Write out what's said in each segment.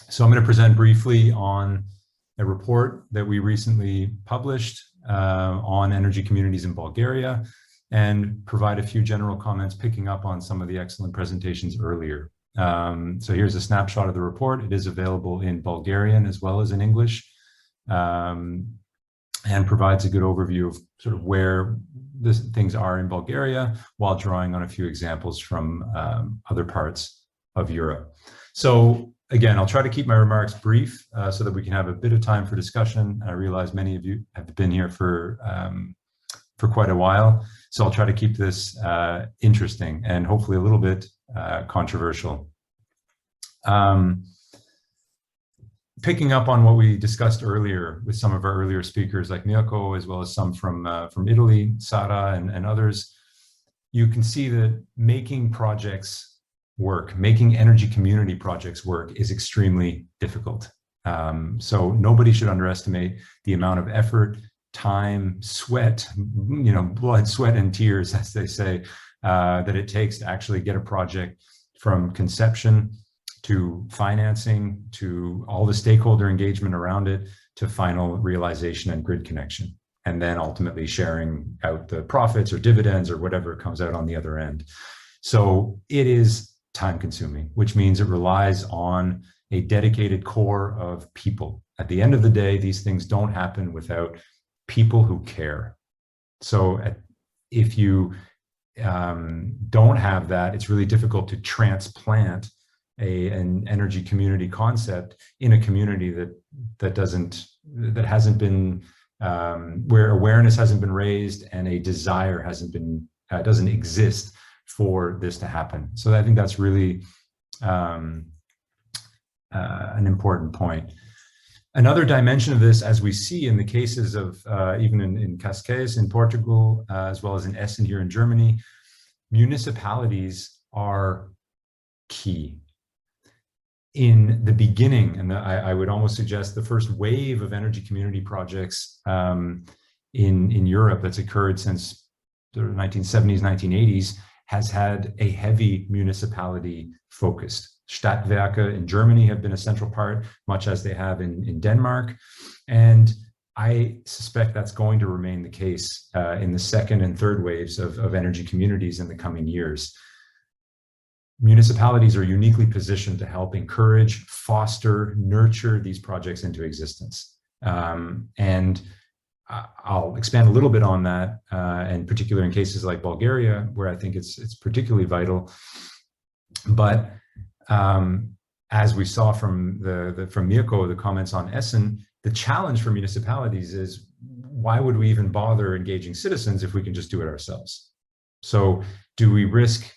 So I'm going to present briefly on a report that we recently published on energy communities in Bulgaria, and provide a few general comments picking up on some of the excellent presentations earlier. So here's a snapshot of the report. It is available in Bulgarian as well as in English, and provides a good overview of sort of where things are in Bulgaria, while drawing on a few examples from other parts of Europe. So again, I'll try to keep my remarks brief so that we can have a bit of time for discussion. I realize many of you have been here for quite a while, so I'll try to keep this interesting and hopefully a little bit controversial. Picking up on what we discussed earlier with some of our earlier speakers like Mirko, as well as some from Italy, Sara and others, you can see that making projects work, making energy community projects work is extremely difficult. So nobody should underestimate the amount of effort, time, sweat, blood, sweat, and tears, as they say, that it takes to actually get a project from conception to financing, to all the stakeholder engagement around it, to final realization and grid connection, and then ultimately sharing out the profits or dividends or whatever comes out on the other end. So it is time consuming, which means it relies on a dedicated core of people. At the end of the day, these things don't happen without people who care. So if you don't have that, it's really difficult to transplant an energy community concept in a community that hasn't been where awareness hasn't been raised and a desire doesn't exist for this to happen. So I think that's really an important point. Another dimension of this, as we see in the cases of even in Cascais in Portugal, as well as in Essen here in Germany, municipalities are key. In the beginning, and I would almost suggest the first wave of energy community projects in Europe that's occurred since the 1970s, 1980s, has had a heavy municipality focus. Stadtwerke in Germany have been a central part, much as they have in Denmark. And I suspect that's going to remain the case in the second and third waves of energy communities in the coming years. Municipalities are uniquely positioned to help encourage, foster, nurture these projects into existence. And I'll expand a little bit on that, in particular in cases like Bulgaria, where I think it's particularly vital. But as we saw from Mirko, the comments on Essen, the challenge for municipalities is, why would we even bother engaging citizens if we can just do it ourselves? So do we risk,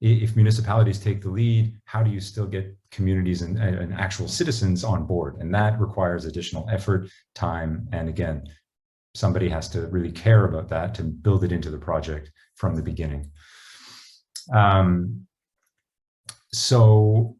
if municipalities take the lead, how do you still get communities and actual citizens on board? And that requires additional effort, time, and again, somebody has to really care about that to build it into the project from the beginning. So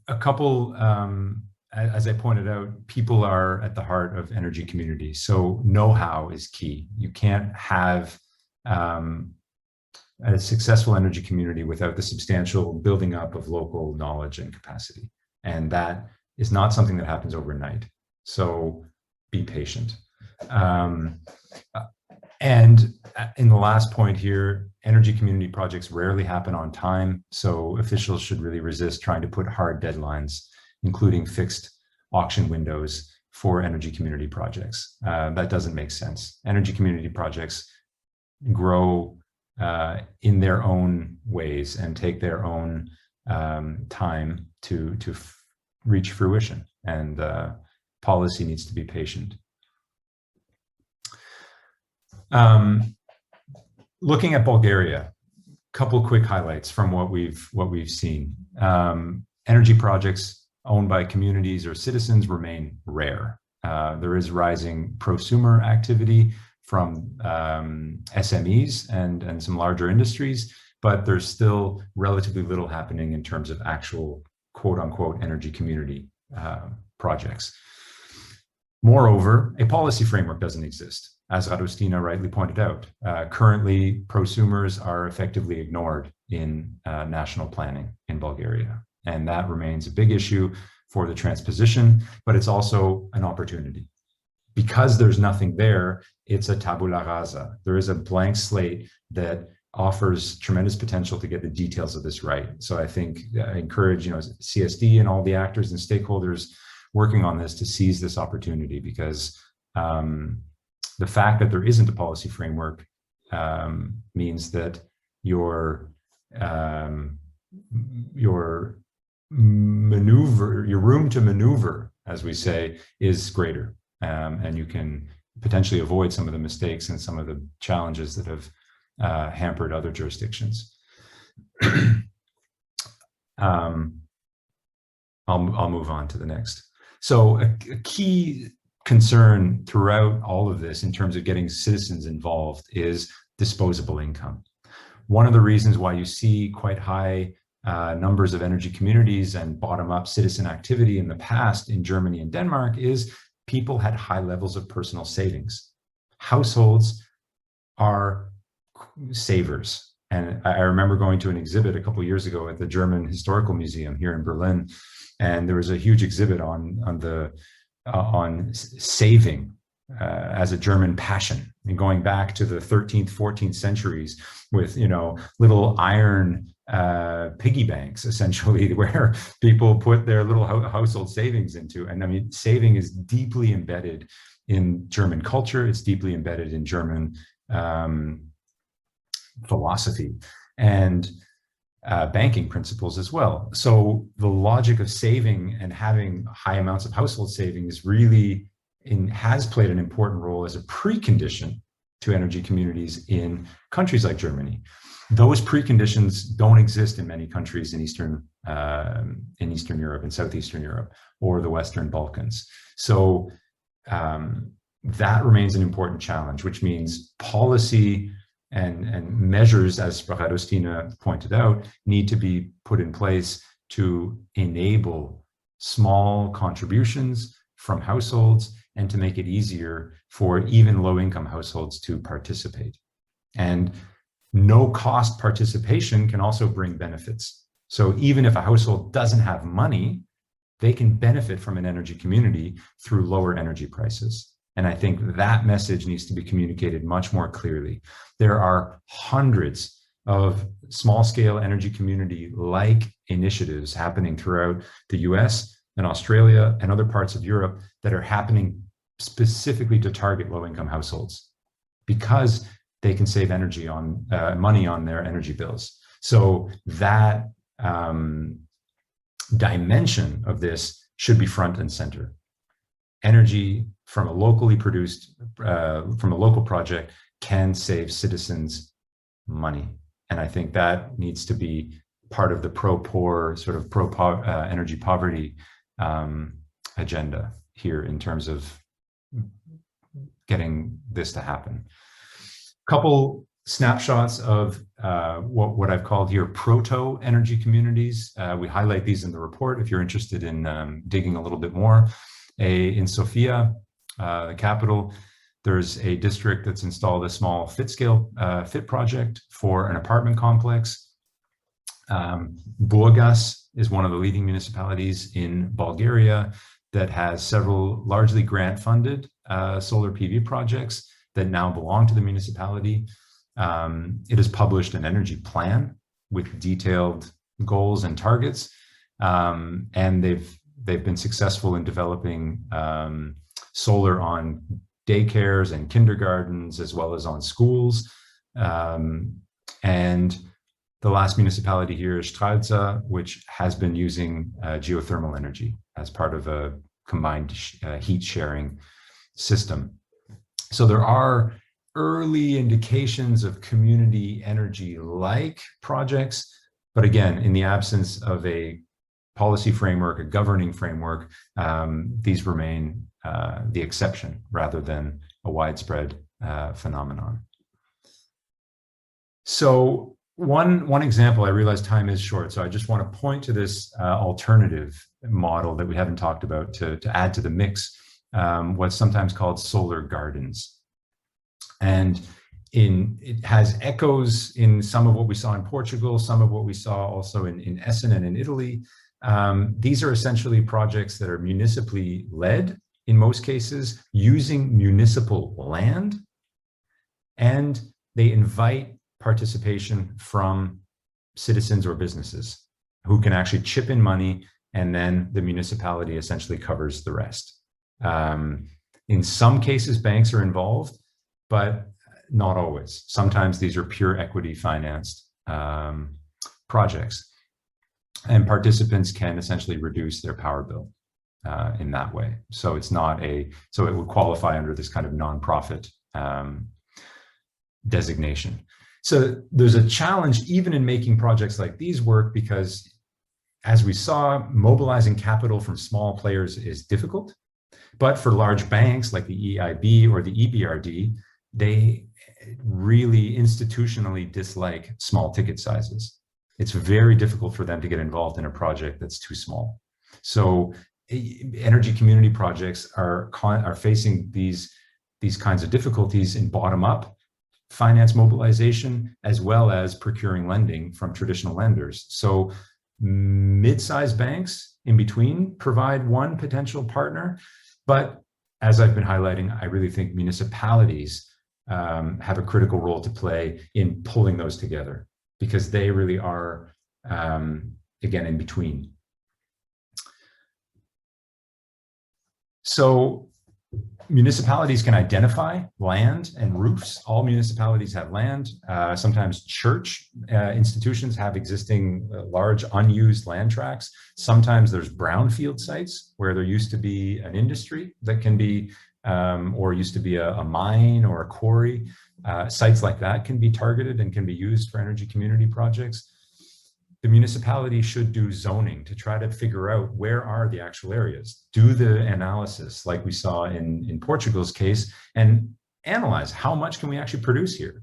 a couple, as I pointed out, people are at the heart of energy communities. So know-how is key. You can't have a successful energy community without the substantial building up of local knowledge and capacity. And that is not something that happens overnight. So be patient. And in the last point here, energy community projects rarely happen on time. So officials should really resist trying to put hard deadlines, including fixed auction windows for energy community projects. That doesn't make sense. Energy community projects grow in their own ways and take their own time to reach fruition, and policy needs to be patient. Looking at Bulgaria, a couple quick highlights from what we've seen. Energy projects owned by communities or citizens remain rare. There is rising prosumer activity from SMEs and some larger industries, but there's still relatively little happening in terms of actual quote-unquote energy community projects. Moreover, a policy framework doesn't exist. As Radostina rightly pointed out, currently prosumers are effectively ignored in national planning in Bulgaria. And that remains a big issue for the transposition, but it's also an opportunity. Because there's nothing there, it's a tabula rasa. There is a blank slate that offers tremendous potential to get the details of this right. So I think I encourage, CSD and all the actors and stakeholders working on this to seize this opportunity, because the fact that there isn't a policy framework means that your room to maneuver, as we say, is greater, and you can potentially avoid some of the mistakes and some of the challenges that have hampered other jurisdictions. I'll move on to the next. So a key concern throughout all of this in terms of getting citizens involved is disposable income. One of the reasons why you see quite high numbers of energy communities and bottom-up citizen activity in the past in Germany and Denmark is people had high levels of personal savings. Households are savers. And I remember going to an exhibit a couple of years ago at the German Historical Museum here in Berlin, and there was a huge exhibit on saving as a German passion, and going back to the 13th, 14th centuries with little iron piggy banks, essentially, where people put their little household savings into. And I mean, saving is deeply embedded in German culture. It's deeply embedded in German philosophy and banking principles as well. So the logic of saving and having high amounts of household savings really has played an important role as a precondition to energy communities in countries like Germany. Those preconditions don't exist in many countries in Eastern Europe and Southeastern Europe or the Western Balkans. So that remains an important challenge, which means policy and measures, as Radostina pointed out, need to be put in place to enable small contributions from households and to make it easier for even low-income households to participate. And no-cost participation can also bring benefits. So even if a household doesn't have money, they can benefit from an energy community through lower energy prices. And I think that message needs to be communicated much more clearly. There are hundreds of small-scale energy community-like initiatives happening throughout the US and Australia and other parts of Europe that are happening specifically to target low-income households because they can save money on their energy bills. So that dimension of this should be front and center. Energy from a locally produced, from a local project can save citizens money. And I think that needs to be part of the pro-poor, sort of pro-energy poverty agenda here in terms of getting this to happen. Couple snapshots of what I've called here proto-energy communities. We highlight these in the report if you're interested in digging a little bit more. In Sofia, the capital, there's a district that's installed a small FIT project for an apartment complex. Burgas is one of the leading municipalities in Bulgaria that has several largely grant-funded solar PV projects that now belong to the municipality. It has published an energy plan with detailed goals and targets, and they've been successful in developing solar on daycares and kindergartens, as well as on schools. And the last municipality here is Stralza, which has been using geothermal energy as part of a combined heat sharing system. So there are early indications of community energy-like projects, but again, in the absence of a policy framework, a governing framework, these remain the exception rather than a widespread phenomenon. So one example, I realize time is short, so I just want to point to this alternative model that we haven't talked about to add to the mix, what's sometimes called solar gardens. And it has echoes in some of what we saw in Portugal, some of what we saw also in Essen and in Italy. These are essentially projects that are municipally led, in most cases, using municipal land, and they invite participation from citizens or businesses who can actually chip in money, and then the municipality essentially covers the rest. In some cases, banks are involved, but not always. Sometimes these are pure equity financed projects, and participants can essentially reduce their power bill in that way. So it's not so it would qualify under this kind of nonprofit designation. So there's a challenge even in making projects like these work, because as we saw, mobilizing capital from small players is difficult. But for large banks like the EIB or the EBRD, they really institutionally dislike small ticket sizes. It's very difficult for them to get involved in a project that's too small. So energy community projects are facing these kinds of difficulties in bottom-up finance mobilization, as well as procuring lending from traditional lenders. So mid-sized banks in between provide one potential partner. But as I've been highlighting, I really think municipalities have a critical role to play in pulling those together, because they really are, again, in between. So municipalities can identify land and roofs. All municipalities have land. Sometimes church institutions have existing large unused land tracts. Sometimes there's brownfield sites where there used to be an industry that can be, or used to be a mine or a quarry. Sites like that can be targeted and can be used for energy community projects. The municipality should do zoning to try to figure out where are the actual areas, do the analysis like we saw in Portugal's case, and analyze how much can we actually produce here.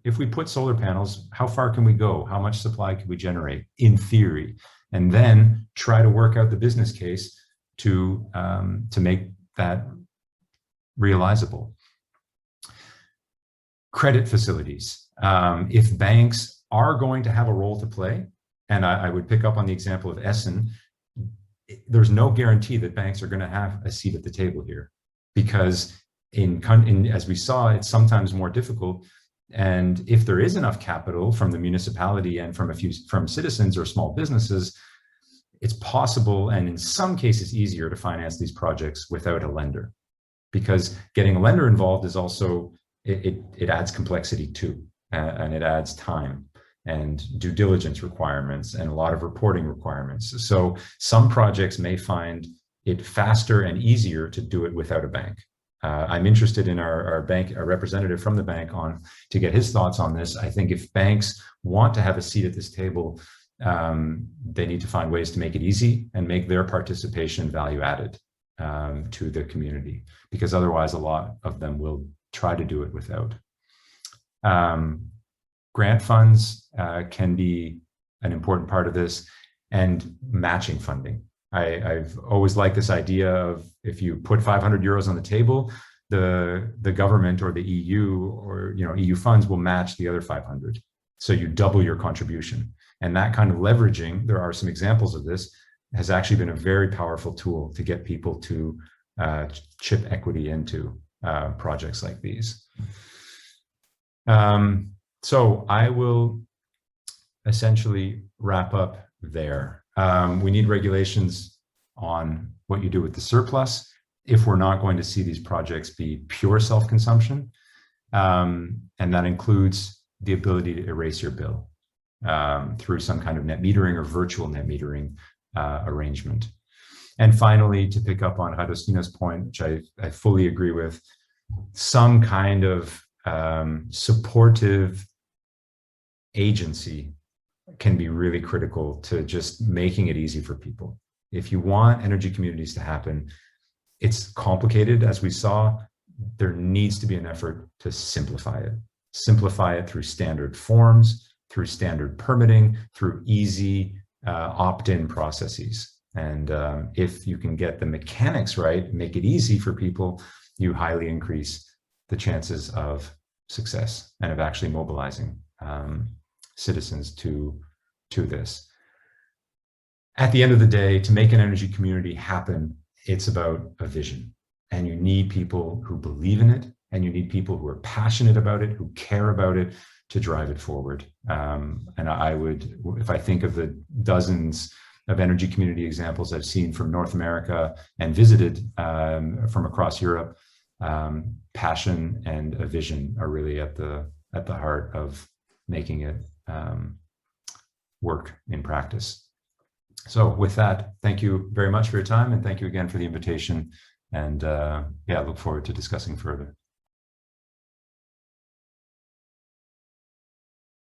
If we put solar panels, how far can we go? How much supply can we generate in theory? And then try to work out the business case to make that realizable. Credit facilities. If banks are going to have a role to play, and I would pick up on the example of Essen, there's no guarantee that banks are going to have a seat at the table here, because as we saw, it's sometimes more difficult. And if there is enough capital from the municipality and from citizens or small businesses, it's possible, and in some cases easier, to finance these projects without a lender, because getting a lender involved is also, it adds complexity too, and it adds time and due diligence requirements and a lot of reporting requirements. So some projects may find it faster and easier to do it without a bank. I'm interested in our representative from the bank to get his thoughts on this. I think if banks want to have a seat at this table, they need to find ways to make it easy and make their participation value added to the community, because otherwise a lot of them will try to do it without. Grant funds can be an important part of this, and matching funding. I've always liked this idea of, if you put 500 euros on the table, the government or the EU or EU funds will match the other 500. So you double your contribution. And that kind of leveraging, there are some examples of this, has actually been a very powerful tool to get people to chip equity into projects like these. So I will essentially wrap up there. We need regulations on what you do with the surplus if we're not going to see these projects be pure self-consumption. And that includes the ability to erase your bill through some kind of net metering or virtual net metering arrangement. And finally, to pick up on Radostina's point, which I fully agree with, some kind of supportive agency can be really critical to just making it easy for people. If you want energy communities to happen, it's complicated, as we saw. There needs to be an effort to simplify it. Simplify it through standard forms, through standard permitting, through easy opt-in processes. And if you can get the mechanics right, make it easy for people, you highly increase the chances of success and of actually mobilizing citizens to this. at the end of the day, to make an energy community happen, it's about a vision. And you need people who believe in it, and you need people who are passionate about it, who care about it, to drive it forward. And I would, if I think of the dozens of energy community examples I've seen from North America and visited from across Europe, passion and a vision are really at the heart of making it work in practice. So with that, thank you very much for your time, and thank you again for the invitation. And yeah, I look forward to discussing further.